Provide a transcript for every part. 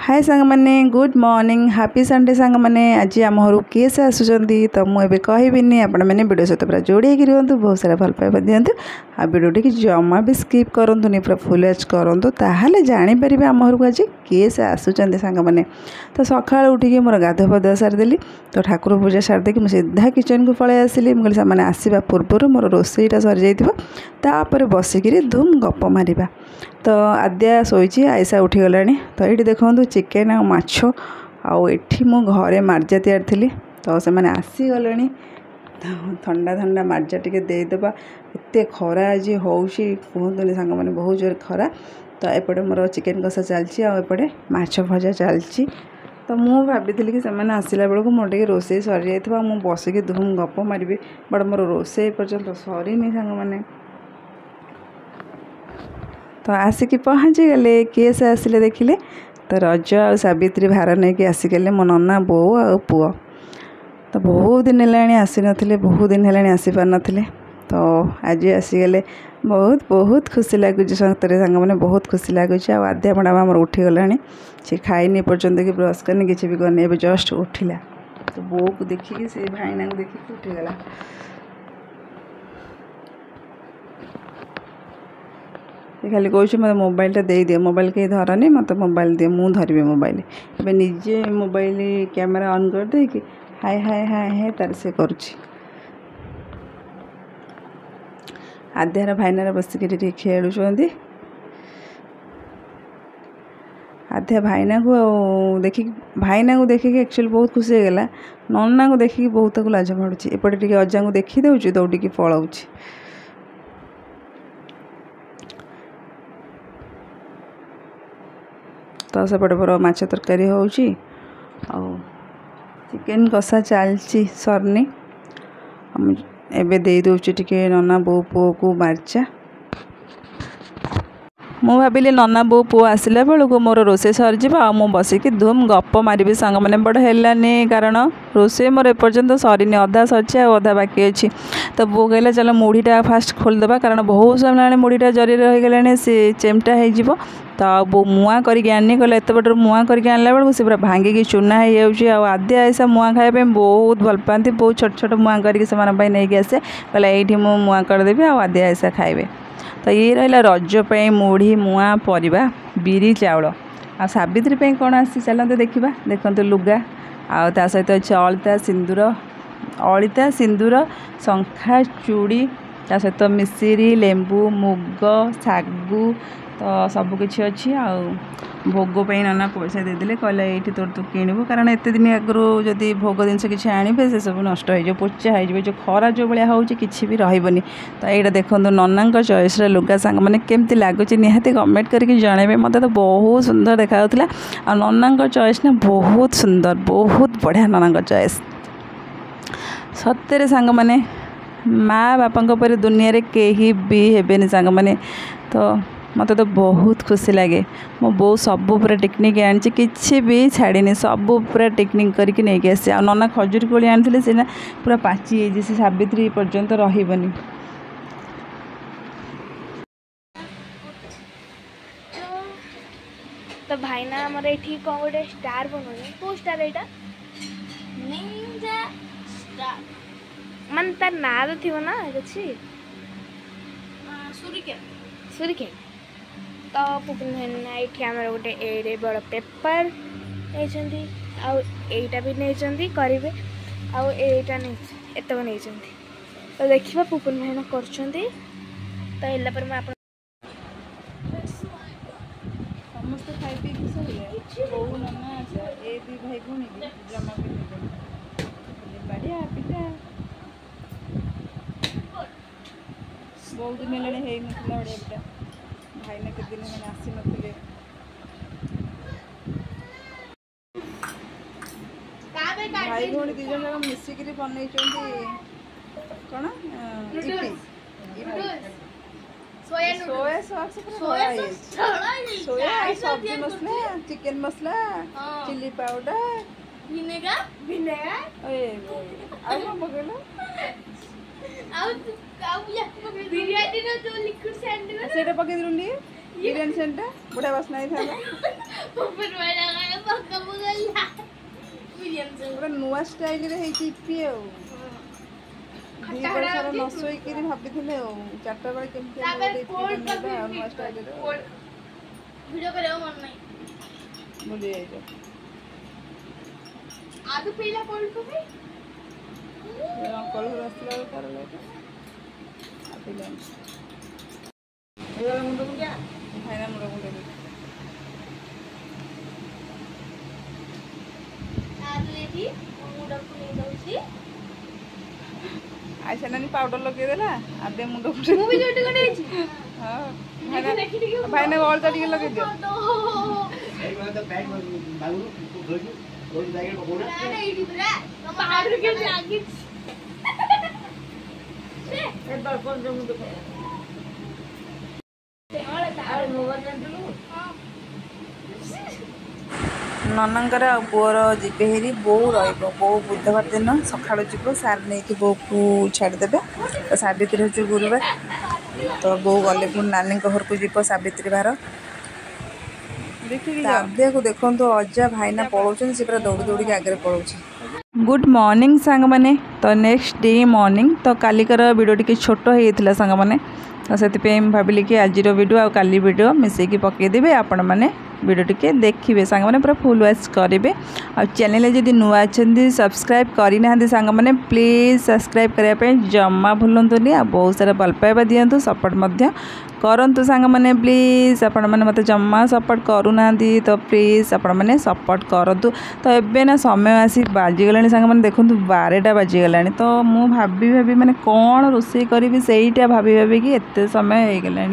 हाय सांग मैंने good morning happy Sunday सांग मैंने आज आम घर केस आसुँच तो मुझे कहबिनी आपण मैंने वीडियो सहित पूरा जोड़ी रुहतु बहुत सारा भल पाइबा दिंतु आ वीडियो टी जमा भी स्किप करूँ पूरा फुल एच करूँ ताहले जानीपर आम घर को आज केस आसुँच सांग मैंने तो सकाल उठिकी मोर गाधुआ पाधुआ सारिदेली तो ठाकुर पूजा सारिदेकी मुझे सीधा किचन को पलि आसली मुझे से आसवा पूर्व मोर रोसईटा सरी जापर बसिक धूम गप मारिबा तो आद्या शोची आयसा उठीगला तो ये देखो चिकेन आ माछ आठी मु घरे मार्जा तैयार थी तो से मैंने आसीगले ठंडा ठंडा मार्जा टी देदेबा एत खरा आज कहतुनि सांग मैंने बहुत जोर खरा तो एपटे मोर चिकेन कषा चलती आउपटे माछ भजा चलती तो मु भाभी कि से आसला बेलू मोर टे रोसे सरी जा बसिक धूम गप मारि बट मोर रोसे पर्यंत सरीनी सांग मैंने तो आसिक पहुँची गले केस आसिले देखिले तो रज आ सावित्री भार नहीं कि आसिगले मो नना बो आ पुओ तो बहुत दिन है आसी नथिले बहुत दिन है आसी पार नथिले तो आज आसीगले बहुत बहुत खुशी लगुच सतरे सांग मैंने बहुत खुशी लगुच आद्या मैडम आम उठीगला सी खाईनी पर्यंत कि ब्रश करनी किसी भी करनी ए जस्ट उठिला तो बो को देखिकी से भाईना को देखिकी उठीगला खाली कौन मत मोबाइलटा दे दिए मोबाइल कहीं धरनी मत मोबाइल दिए मुझे धरबी मोबाइल ए निजे मोबाइल कैमेरा ऑन कर दे कि हाय हाय हाय हाय तार से करुच्ची आद्यार भाईनार बसिक खेलुंट आद्या भाईना को भाईना को देखिए एक्चुअली बहुत खुशी हो गला नन्ना को देखिए बहुत लाज मारूँ एपटे टी अजा को देखी दूँ दौड़ी पलाऊँ तो सेपटे पर माछ तरकारी हो चिकेन कषा चलची सरनी एबे दे दूची टिके नना बो पुओ को मार्चा मु भाविली नना बो पुओ आसला बेलू मोर रोसे सरीज मु बसिक धूम गप मारि सांग मैंने बड़ है कारण रोसे मोर एपर्यंत सरीनी अधा सरी अधा बाकी अच्छी तो बो कहला चल मुढ़ीटा फास्ट खोलदेवा कारण बहुत समय मुढ़ीटा जरी रहीगला सी चेमटा हो तो बो मुआ करके आनी कहला एत बटर मुआ करके आनला बेलू से पूरा भांगिकी चूना हो आद्या ऐसा मुआ खाया बहुत भल पाती बहुत छोट छोट मुआ करके नहीं आसे कहला ये मुआ करदेवी आद्या ऐसा खाइबे तो ये रहा रजपाई मुढ़ी मुआ परिबा बिरी चाउल आ सावित्री कौन आसी चलते देखा देखते लुगा आ सहित अच्छे अलिता सिंदूर शंखा चूड़ी ता सहित मिश्री लेंबू मुग सागु तो सबकि अच्छी आ भोग नना पैसा देदेले कहले ये तोर तू किणु कारण एत दिन आगु जदि भोग जिनस किसी आणवे से सब नष्ट हो पोचा हो जो खरा जो भाया हो कि भी रही तो यहाँ देखो नना चॉइस लुगा सांग मैंने केमती लगुच निहाती कमेंट करके जनइबे मत तो बहुत सुंदर देखा आ नना चॉइस ना बहुत सुंदर बहुत बढ़िया नना चॉइस सत्य सांग मैंने माँ बापा पर दुनिया रे कहीं भी हेबेनी सांग मैंने तो मत तो बहुत खुशी लगे मो बो सब पूरा टेक्निक आनी कि भी छाड़नी सब पूरा टेक्निक करके नहीं आसी आ नना खजूरी कोली आनी सीना पूरा पाची से सावित्री पर्यंत रही तो भाईना आमर ये कौन गोटे स्टार बनाने कौ स्टार यहाँ मान तार ना तो थी ना अच्छी सूरिके तो पुपुन भाईना ये आम गोटे एडे बड़ पेपर नहीं आईटा भी नहीं करेंगे आईटा एतक नहीं तो देखा पुपुन भाईना कर तो है पर समस्त खाई पी सर बो नना ए दी भाई भूणी जमा भी बढ़िया पिठा बहुत दिन है बढ़िया पिठा भाईना के दिन मैंने आसी नथिले भाई भौणी दी जन मिसिक बनई कौन सोया सॉस सोया सब्जी मसला चिकन मसला चिल्ली पाउडर विनेगर बिरयानी जो लिक्विड सैंड पकई बिरयानी सेंटा बढ़िया बास्ना स्टाइल रे हेची इपी दी बरसर न सोईकरी भाबिथिले चारटा बेले केमती नुआ स्टाइल रे वीडियो करे मन नहीं भूली जाइए आदु पीला कोल्ड कॉफी अंकल घर आसला कर लेके आते लंच ए वाला मुंडो क्या खाना मुंडो आदु लेती मुंडो को ले दउची आइसा नानी पाउडर लगे देला आदे मुंडो मु भी जोटी कोने छी हां भाई ने और तड़ी लगे दियो ए तो बैग बाबू धोई रोज बैग पकोड़ा ना एडी पुरा पाउडर के आगे से ए बार कोन जो मुंडो ते वाला तार मोबाइल नंदलु ननंकर पुअर जीवे हेरी बो रही बो बुधवार दिन सका जीव सार नहीं बो को छाड़देवे तो सावित्री हूँ गुरुवार तो बो गले पुणी नानी घर को जीव सावित्री बार देखिए को देखो अजा भाईना पलाऊँ से पूरा दौड़ी दौड़ी आगे पलाऊँ। गुड मॉर्निंग सांग मैंने तो नेक्स्ट डे मॉर्निंग तो कालिकर वीडियो टी छोट होता सांग मैंने तो से भाविली कि आज वीडियो आ काली वीडियो मिसेकी पकईदेवे आपण मैंने वीडियो टी देखिए सांग मैंने पूरा फुल वॉच करेंगे आ चैनल जदि नुआ अच्छा सब्सक्राइब करना सांग मैंने प्लीज सब्सक्राइब करने जमा भूलुनि आ बहुत सारा भल पाइबा दिंतु सपोर्ट करंतु सांग मैंने प्लीज आपण मैंने मत जमा सपोर्ट करूना तो प्लीज आपण मैंने सपोर्ट करंतु। तो एबे ना समय आसी बाजीगला सांग मैंने देखो 12टा बाजीगला तो मु भाभी मैंने कौन रोषे करी सेटा भाभी कि एत समय हो गला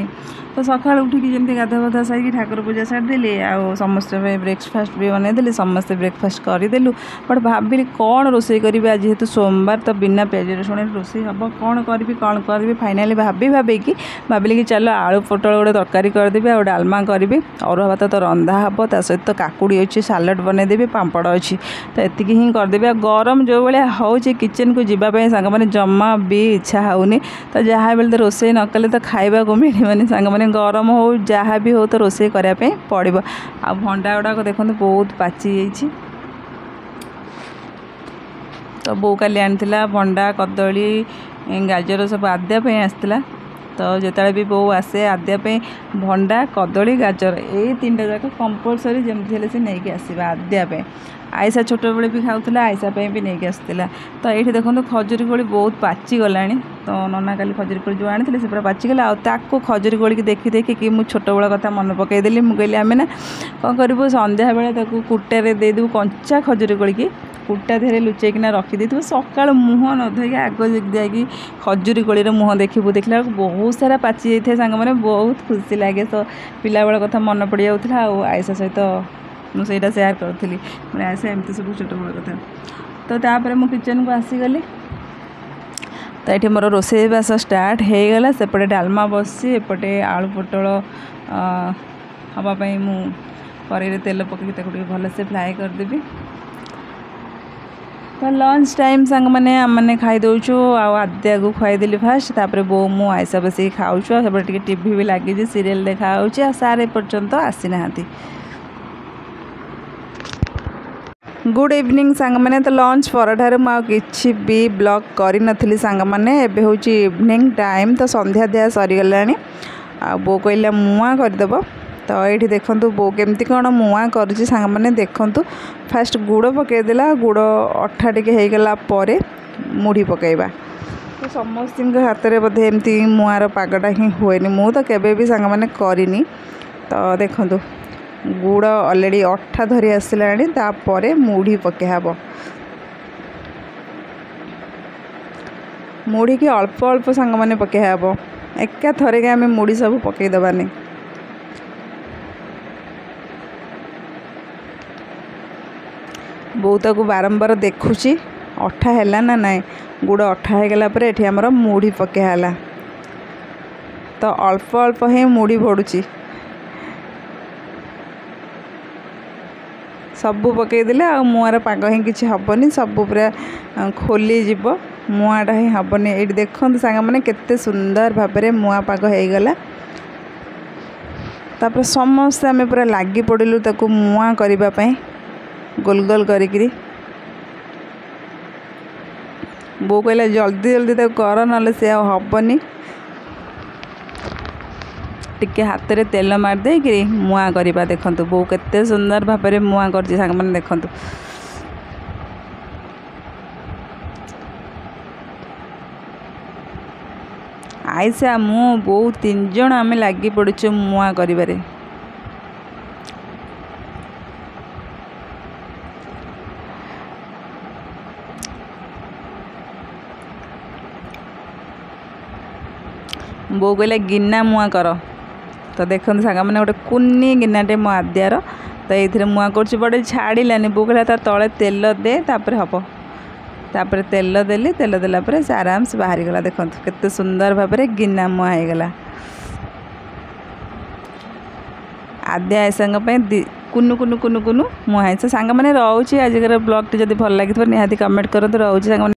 तो सका उठिकी जमी गाधा बाधा सारी ठाकुर पूजा सारिदेली आ समस्त ब्रेकफास्ट भी बनईदेली समस्ते ब्रेकफास्ट करदेलु बट भाविली कौन रोषे करी आज जेहेतु सोमवार तो बिना प्याज रसुण रोषे हम कौन करी फाइनाली भाभी कि चलो आलू पोटल गोटे तरकारी करदेवी आ डालमा करी अरुआ भात तो रंधा हे ता सहित तो काकुड़ी अच्छी सालाड बनईदेवी पापड़ अच्छी तो एतिकी ही करदेवी आ गरम जो भाया हो किचन को जावाई सांग मैंने जमा भी इच्छा होनी तो जहाँ बेले तो रोषे न कले तो खाइबा को मिलनी सांग मैंने गरम हो जहाँ भी हो तो रोषे करने पड़ो आ भंडा गुड़ाक देखो बहुत पाची जाइए तो बो काली आनी भंडा कदली गाजर सब आद्यापी आसला तो जिते भी बो आसे आद्यापी भंडा कदली गाजर यही 3टा जाक कंपलसरी जमी से नहीं आसवा आद्यापी आयसा छोट बड़े भी खाऊला आयसा भी नहीं आसला तो ये देखो खजुरी कोली बहुत पाची गला तो नना काली खजुरी कोली जो आनी से पूरा पाचीगला आपको खजुरी कोली की देखी देखी कि मुझे छोट बड़ा कथा मन पकईदेली मुझे आम ना कौन करूँ सन्ध्या बेले कुटार देदेबू कंचा खजुरी कोली की कुटा धीरे लुचेकिना रखिदे सका मुह न धोई आग जाकि खजुरी कोली मुह देखू देखला बहुत सारा पाची जाए सांग मैंने बहुत खुशी लगे तो पिला बेल कथा मन पड़ जाऊला आयसा सहित मुझे सेयार करी मैंने आयसा एमती सब छोट बड़ कथा तो तापर मु किचन को आसीगली तो ये मोर रोषेईबास स्टार्ट हो गला सेपटे डालमा बसी एपटे आलू पोटल हाँपाई मु कड़े तेल पकई भलसे फ्राए करदेवी तो लंच टाइम सांग मैंने आमने खाईदे आद्या को खुआईदेली फास्ट तापर बो मु आयसा बस खाऊँ से टीवी भी लगी सीरियल देखा सार एपर्यंत आसी ना। गुड इवनिंग सांग मैंने तो लंच पर मुझे भी ब्लॉग करी नथली सांग मैंने एबे हूँ इवनिंग टाइम तो संध्या दिया सरीगला आ बो कहला मुआ करदेव तो ये देखूँ बो केमती कौन मुआ कर सांग मैंने देखूँ फास्ट गुड़ पकईदेला गुड़ अठा टे होगला मुढ़ी पकईबा तो समस्त हाथ में बोधे एमती मुआर पागटा ही हुए मु तो केबे भी सांग मैंने करनी तो देखूँ गुड़ ऑलरेडी अठा धरी आसलानी तापर मुढ़ी पकेहब मुढ़ी की अल्प अल्प सांग मैंने पकेहब एका थरे के आम मुढ़ी सब पकईदेवानी बहुत को बारंबार देखुची अठा है ना ना गुड़ अठा हो गला ये आमर मुढ़ी पकेहला तो अल्प अल्प ही मुढ़ी पड़ुची सबू पकईदेले आ मुआर पाग ही किसी हेनी सबू पूरा खोली जीव मुआटा ही हेनी ये देखते सांग मैंने केते सुंदर भाव में मुआ पाग हो गला तापर समस्ते आम पूरा लगी पड़ू ताकू मुआ करने गोल गोल करी बो कहला जल्दी जल्दी तो कर ना सी हेनी टिके हाथ में तेल मारदे कि मुआ करवा देखूँ बो केते सुंदर भाव में मुआ कर देखूँ आईसा मु बो 3 जन आम लगी पड़ुचु मुआ करिबारे। बो कहला गिना मुआ कर तो देखते सांग मैंने गोटे कुनी गिनाटे मो आद्यार तो ये मुआ कर बड़े छाड़ानी बो कहला तले तेल दे तापर हम तापर तेल देली तेल देला पर से आराम से बाहरी गला देखो केते सुंदर भाव में गिना मुआ हो गला। आद्या ऐसा कुनु कुनु कुनु कुनु मुआ सांग मैंने रोचे आजिकार ब्लॉग टी जब भल लगी निहाती कमेंट करूँ रोचे सांग।